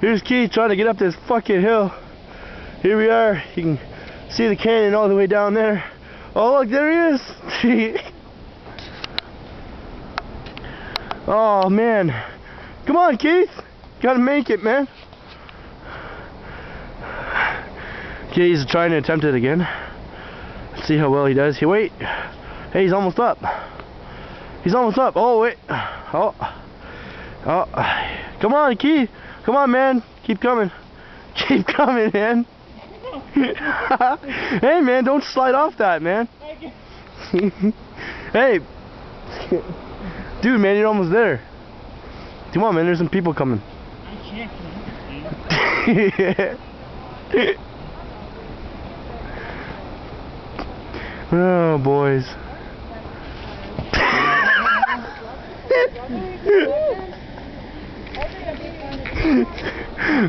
Here's Keith trying to get up this fucking hill. Here we are. You can see the canyon all the way down there. Oh, look, there he is. Oh, man. Come on, Keith. Gotta make it, man. Okay, he's trying to attempt it again. Let's see how well he does. Hey, wait. Hey, he's almost up. He's almost up. Oh, wait. Oh. Come on, Keith. Come on, man. Keep coming. Keep coming, man. Hey, man, don't slide off that, man. Hey. Dude, man, you're almost there. Come on, man, there's some people coming. I can't. Oh, boys.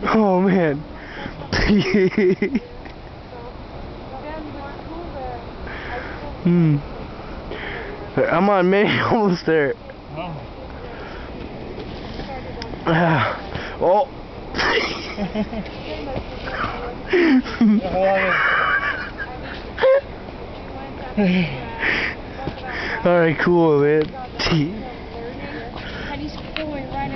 Oh, man. I'm on May, almost there. Oh. Alright, cool, man. And he's going right